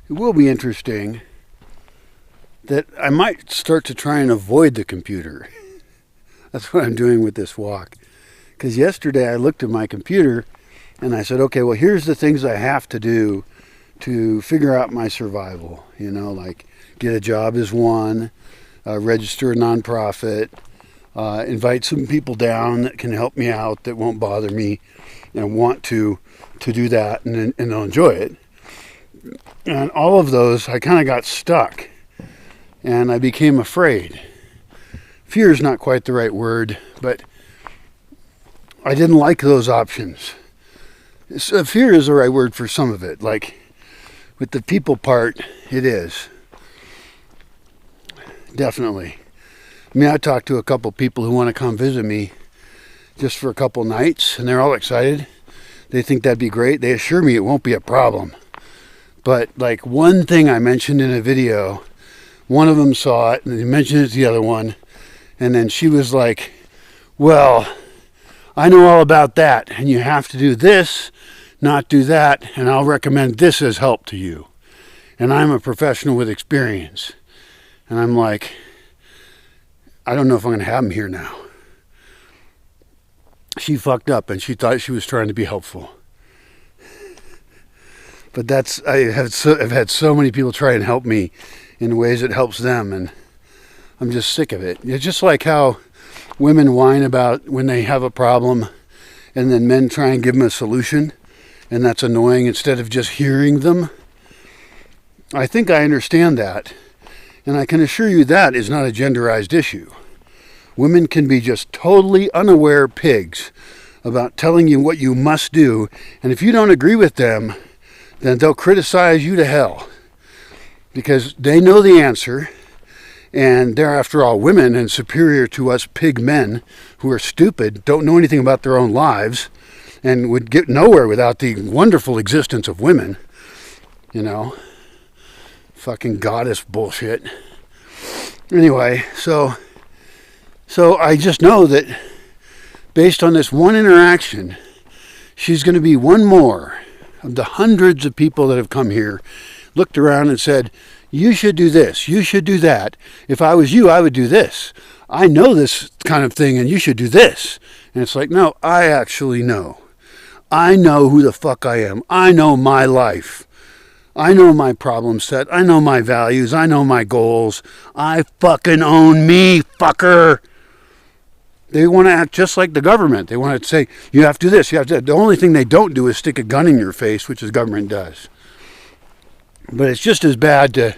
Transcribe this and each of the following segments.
it will be interesting that I might start to try and avoid the computer. That's what I'm doing with this walk. Because yesterday I looked at my computer and I said, okay, well, here's the things I have to do to figure out my survival. You know, like get a job is one, register a nonprofit, invite some people down that can help me out, that won't bother me, and want to do that, and they'll enjoy it. And all of those, I kind of got stuck, and I became afraid. Fear is not quite the right word, but I didn't like those options. Fear is the right word for some of it. Like with the people part, it is. Definitely. I mean, I talked to a couple people who want to come visit me just for a couple nights, and they're all excited. They think that'd be great. They assure me it won't be a problem. But like one thing I mentioned in a video, one of them saw it, and they mentioned it to the other one, and then she was like, well, I know all about that, and you have to do this, not do that, and I'll recommend this as help to you. And I'm a professional with experience. And I'm like, I don't know if I'm going to have him here now. She fucked up and she thought she was trying to be helpful. But I've had so many people try and help me in ways that helps them, and I'm just sick of it. It's just like how women whine about when they have a problem and then men try and give them a solution, and that's annoying instead of just hearing them. I think I understand that. And I can assure you that is not a genderized issue. Women can be just totally unaware pigs about telling you what you must do, and if you don't agree with them, then they'll criticize you to hell. Because they know the answer, and they're, after all, women and superior to us pig men who are stupid, don't know anything about their own lives, and would get nowhere without the wonderful existence of women, you know. Fucking goddess bullshit. Anyway, so I just know that based on this one interaction, she's going to be one more of the hundreds of people that have come here, looked around and said, you should do this, you should do that. If I was you, I would do this. I know this kind of thing and you should do this. And it's like, no, I actually know. I know who the fuck I am. I know my life. I know my problem set. I know my values. I know my goals. I fucking own me, fucker. They want to act just like the government. They want to say, you have to do this, you have to do that. The only thing they don't do is stick a gun in your face, which the government does. But it's just as bad to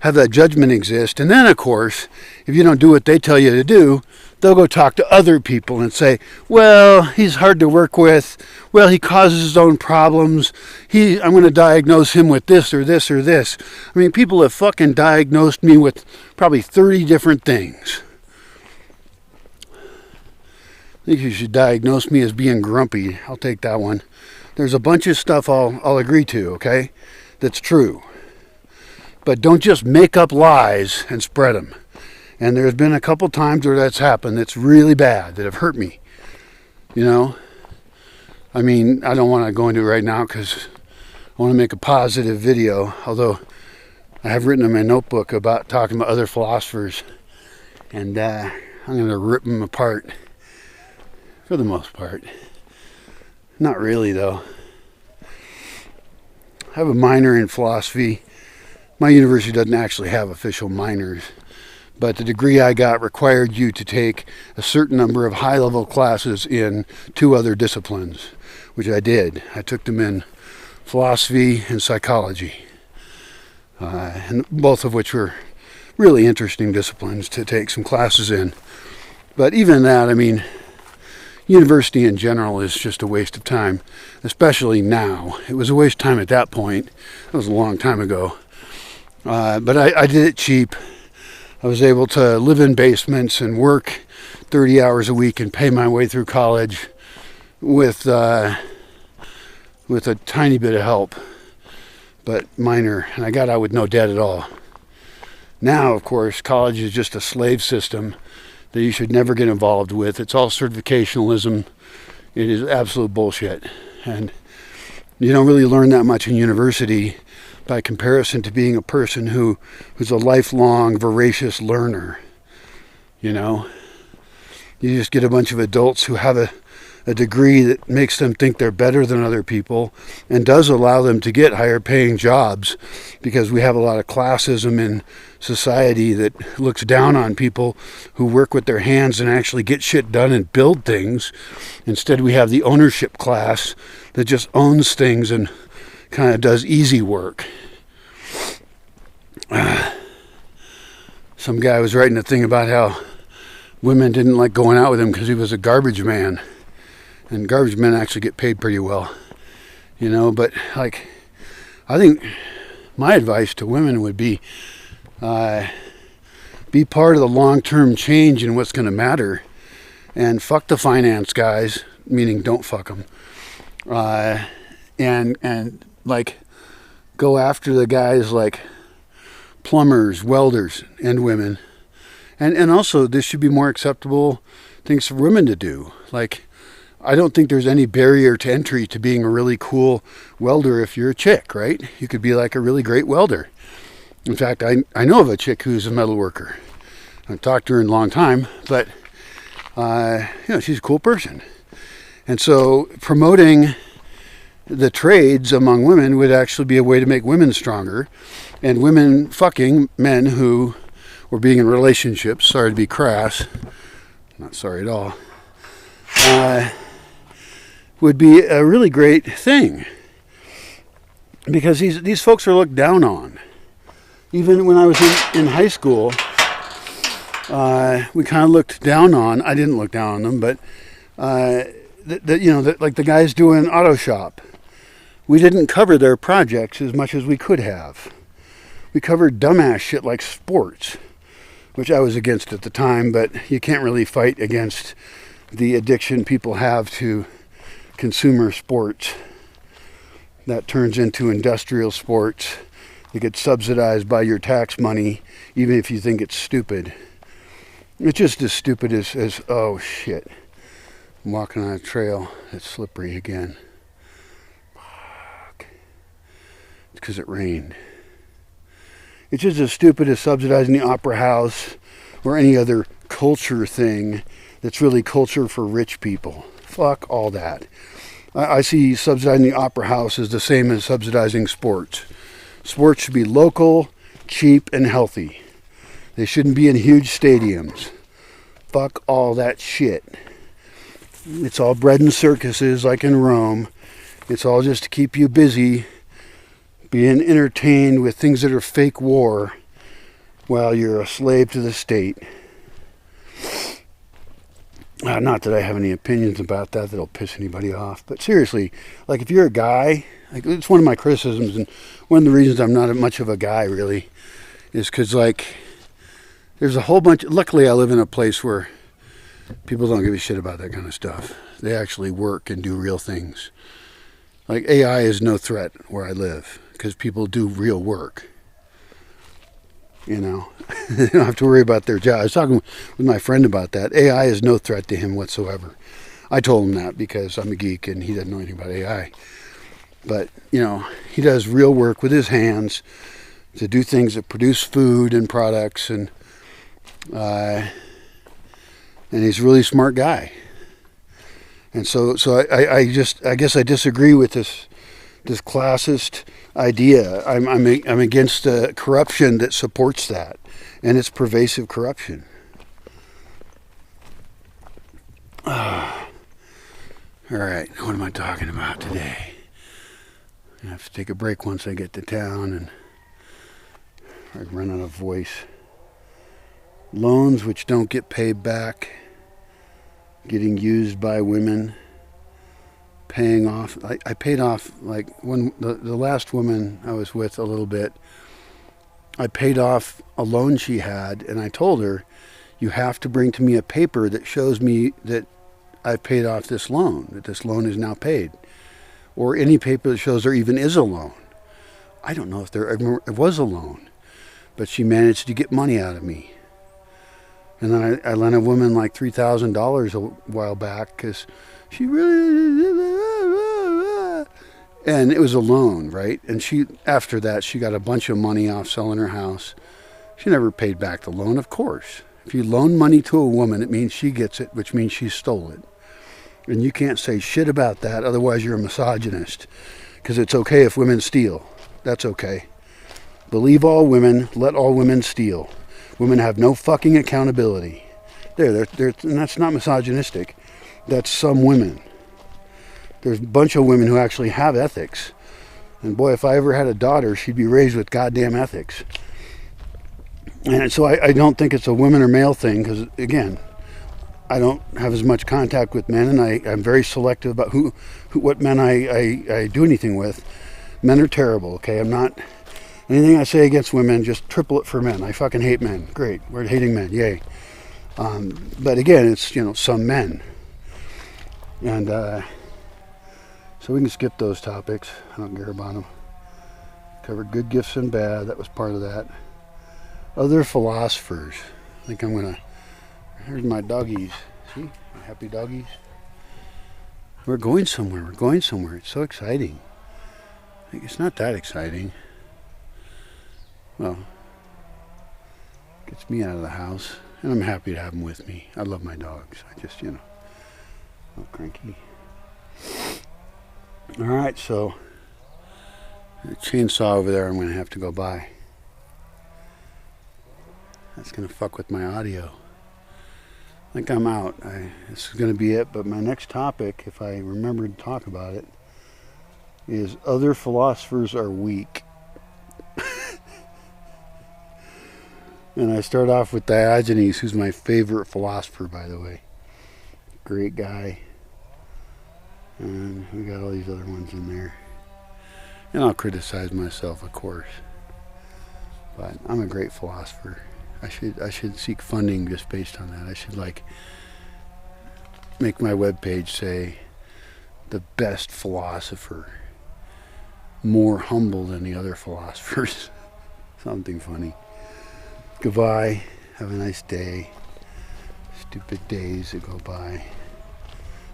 have that judgment exist. And then, of course, if you don't do what they tell you to do, they'll go talk to other people and say, well, he's hard to work with. Well, he causes his own problems. I'm going to diagnose him with this or this or this. I mean, people have fucking diagnosed me with probably 30 different things. I think you should diagnose me as being grumpy. I'll take that one. There's a bunch of stuff I'll agree to, okay? That's true. But don't just make up lies and spread them. And there's been a couple times where that's happened that's really bad, that have hurt me. You know? I mean, I don't want to go into it right now because I want to make a positive video. Although I have written in my notebook about talking about other philosophers. And I'm going to rip them apart. For the most part. Not really, though. I have a minor in philosophy. My university doesn't actually have official minors. But the degree I got required you to take a certain number of high-level classes in 2 other disciplines, which I did. I took them in philosophy and psychology, and both of which were really interesting disciplines to take some classes in. But even that, I mean, university in general is just a waste of time, especially now. It was a waste of time at that point. That was a long time ago. But I did it cheap. I was able to live in basements and work 30 hours a week and pay my way through college with a tiny bit of help, but minor. And I got out with no debt at all. Now, of course, college is just a slave system that you should never get involved with. It's all certificationalism. It is absolute bullshit. And you don't really learn that much in university, by comparison to being a person who's a lifelong voracious learner. You know, you just get a bunch of adults who have a degree that makes them think they're better than other people and does allow them to get higher paying jobs, because we have a lot of classism in society that looks down on people who work with their hands and actually get shit done and build things. Instead, we have the ownership class that just owns things and kind of does easy work. Some guy was writing a thing about how women didn't like going out with him because he was a garbage man. And garbage men actually get paid pretty well, you know. But like, I think my advice to women would be part of the long-term change in what's going to matter, and fuck the finance guys, meaning don't fuck them, and like go after the guys like plumbers, welders, and women, and also this should be more acceptable things for women to do. Like, I don't think there's any barrier to entry to being a really cool welder if you're a chick, right? You could be like a really great welder. In fact, I know of a chick who's a metal worker. I haven't talked to her in a long time, but she's a cool person. And so promoting the trades among women would actually be a way to make women stronger, and women fucking men who were being in relationships, sorry to be crass, not sorry at all, would be a really great thing, because these folks are looked down on. Even when I was in high school, we kind of looked down on. I didn't look down on them, but like the guys doing auto shop, we didn't cover their projects as much as we could have. We covered dumbass shit like sports, which I was against at the time, but you can't really fight against the addiction people have to consumer sports that turns into industrial sports. It gets subsidized by your tax money, even if you think it's stupid. It's just as stupid as oh shit, I'm walking on a trail that's slippery again. Fuck. It's because it rained. It's just as stupid as subsidizing the opera house or any other culture thing that's really culture for rich people. Fuck all that. I see subsidizing the opera house as the same as subsidizing sports. Sports should be local, cheap, and healthy. They shouldn't be in huge stadiums. Fuck all that shit. It's all bread and circuses like in Rome. It's all just to keep you busy, being entertained with things that are fake war while you're a slave to the state. Not that I have any opinions about that that'll piss anybody off, but seriously, like if you're a guy, like it's one of my criticisms, and one of the reasons I'm not much of a guy really is because like there's a whole bunch. Luckily, I live in a place where people don't give a shit about that kind of stuff. They actually work and do real things. Like AI is no threat where I live because people do real work. You know, they don't have to worry about their job. I was talking with my friend about that. AI is no threat to him whatsoever. I told him that because I'm a geek and he doesn't know anything about AI. But, you know, he does real work with his hands to do things that produce food and products, and he's a really smart guy. And so I guess I disagree with this classist idea. I'm against the corruption that supports that, and it's pervasive corruption. All right, what am I talking about today? I have to take a break once I get to town, and I run out of voice. Loans which don't get paid back, getting used by women, paying off. I paid off, like when the last woman I was with a little bit, I paid off a loan she had, and I told her, you have to bring to me a paper that shows me that I've paid off this loan, that this loan is now paid, or any paper that shows there even is a loan. I don't know if there ever was a loan, but she managed to get money out of me. And then I lent a woman like $3,000 a while back because she really, And it was a loan, right? And she, after that, she got a bunch of money off selling her house. She never paid back the loan, of course. If you loan money to a woman, it means she gets it, which means she stole it. And you can't say shit about that, otherwise you're a misogynist. Because it's okay if women steal. That's okay. Believe all women, let all women steal. Women have no fucking accountability. And that's not misogynistic. That's some women. There's a bunch of women who actually have ethics. And boy, if I ever had a daughter, she'd be raised with goddamn ethics. And so I don't think it's a women or male thing, because again, I don't have as much contact with men, and I'm very selective about what men I do anything with. Men are terrible, okay? I'm not, anything I say against women, just triple it for men. I fucking hate men. Great, we're hating men, yay. But again, it's, some men. And so we can skip those topics. I don't care about them. Covered good, gifts, and bad. That was part of that. Other philosophers. I think I'm going to... Here's my doggies. See? My happy doggies. We're going somewhere. We're going somewhere. It's so exciting. It's not that exciting. Well, gets me out of the house. And I'm happy to have them with me. I love my dogs. I just, a little cranky. Alright, so the chainsaw over there I'm going to have to go buy. That's going to fuck with my audio. I think I'm out. This is going to be it, but my next topic, if I remember to talk about it, is other philosophers are weak. And I start off with Diogenes, who's my favorite philosopher, by the way. Great guy. And we got all these other ones in there. And I'll criticize myself, of course. But I'm a great philosopher. I should seek funding just based on that. I should make my webpage say the best philosopher, more humble than the other philosophers. Something funny. Goodbye. Have a nice day. Stupid days that go by.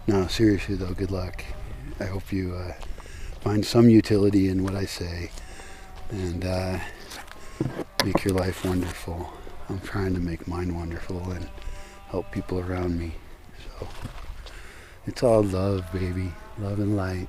No, seriously though, good luck. I hope you find some utility in what I say and make your life wonderful. I'm trying to make mine wonderful and help people around me. So it's all love, baby. Love and light.